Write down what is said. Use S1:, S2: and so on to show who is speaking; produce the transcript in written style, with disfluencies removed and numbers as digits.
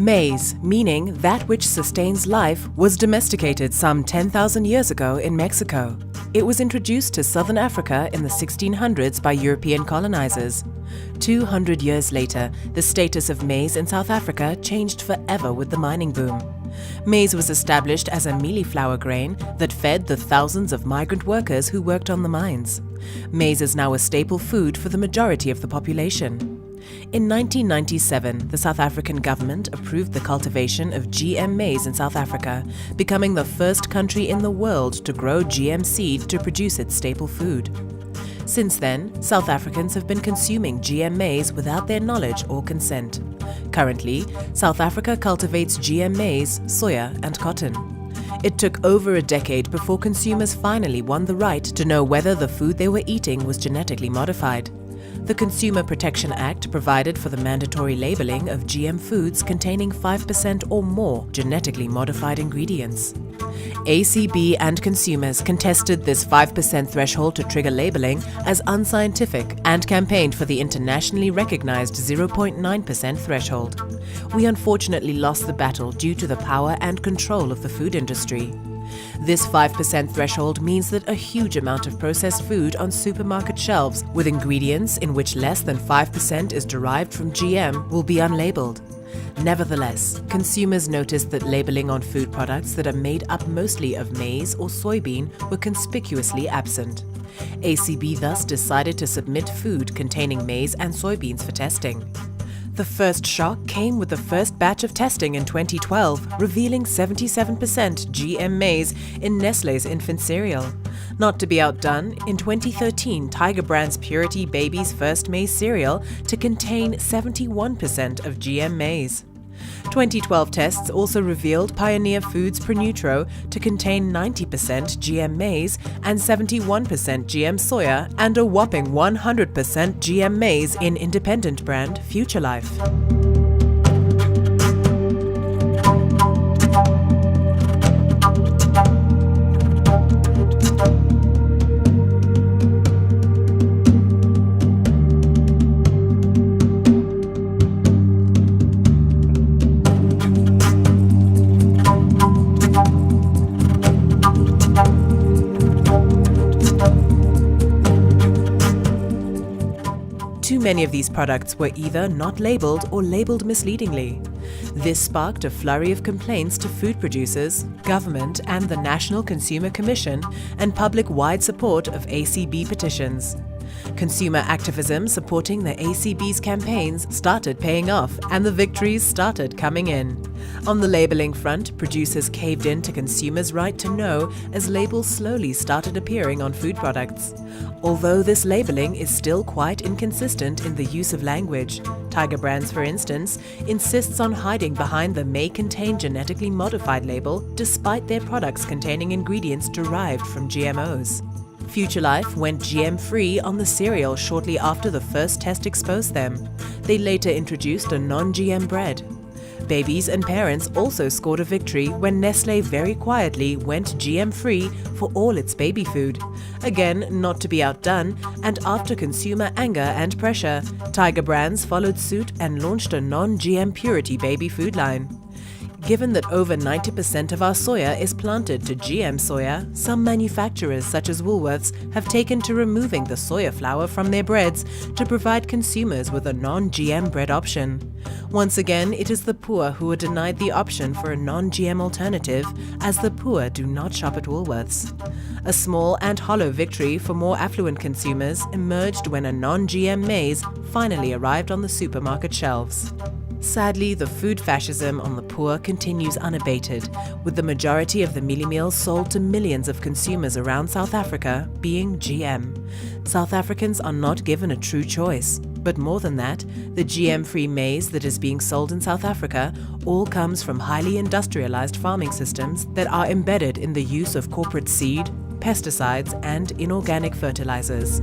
S1: Maize, meaning that which sustains life, was domesticated some 10,000 years ago in Mexico. It was introduced to southern Africa in the 1600s by European colonizers. 200 years later, the status of maize in South Africa changed forever with the mining boom. Maize was established as a mealy flour grain that fed the thousands of migrant workers who worked on the mines. Maize is now a staple food for the majority of the population. In 1997, the South African government approved the cultivation of GM maize in South Africa, becoming the first country in the world to grow GM seed to produce its staple food. Since then, South Africans have been consuming GM maize without their knowledge or consent. Currently, South Africa cultivates GM maize, soya, and cotton. It took over a decade before consumers finally won the right to know whether the food they were eating was genetically modified. The Consumer Protection Act provided for the mandatory labeling of GM foods containing 5% or more genetically modified ingredients. ACB and consumers contested this 5% threshold to trigger labeling as unscientific and campaigned for the internationally recognized 0.9% threshold. We unfortunately lost the battle due to the power and control of the food industry. This 5% threshold means that a huge amount of processed food on supermarket shelves with ingredients in which less than 5% is derived from GM will be unlabeled. Nevertheless, consumers noticed that labeling on food products that are made up mostly of maize or soybean were conspicuously absent. ACB thus decided to submit food containing maize and soybeans for testing. The first shock came with the first batch of testing in 2012, revealing 77% GM maize in Nestlé's infant cereal. Not to be outdone, in 2013, Tiger Brand's Purity Baby's first maize cereal to contain 71% of GM maize. 2012 tests also revealed Pioneer Foods Pronutro to contain 90% GM maize and 71% GM soya and a whopping 100% GM maize in independent brand Future Life. Too many of these products were either not labeled or labeled misleadingly. This sparked a flurry of complaints to food producers, government and the National Consumer Commission, and public-wide support of ACB petitions. Consumer activism supporting the ACB's campaigns started paying off and the victories started coming in. On the labeling front, producers caved in to consumers' right to know as labels slowly started appearing on food products. Although this labeling is still quite inconsistent in the use of language, Tiger Brands, for instance, insists on hiding behind the "may contain genetically modified" label despite their products containing ingredients derived from GMOs. Future Life went GM-free on the cereal shortly after the first test exposed them. They later introduced a non-GM bread. Babies and parents also scored a victory when Nestlé very quietly went GM-free for all its baby food. Again, not to be outdone, and after consumer anger and pressure, Tiger Brands followed suit and launched a non-GM Purity baby food line. Given that over 90% of our soya is planted to GM soya, some manufacturers such as Woolworths have taken to removing the soya flour from their breads to provide consumers with a non-GM bread option. Once again, it is the poor who are denied the option for a non-GM alternative, as the poor do not shop at Woolworths. A small and hollow victory for more affluent consumers emerged when a non-GM maize finally arrived on the supermarket shelves. Sadly, the food fascism on the poor continues unabated, with the majority of the mealie meals sold to millions of consumers around South Africa being GM. South Africans are not given a true choice. But more than that, the GM-free maize that is being sold in South Africa all comes from highly industrialized farming systems that are embedded in the use of corporate seed, pesticides, and inorganic fertilizers.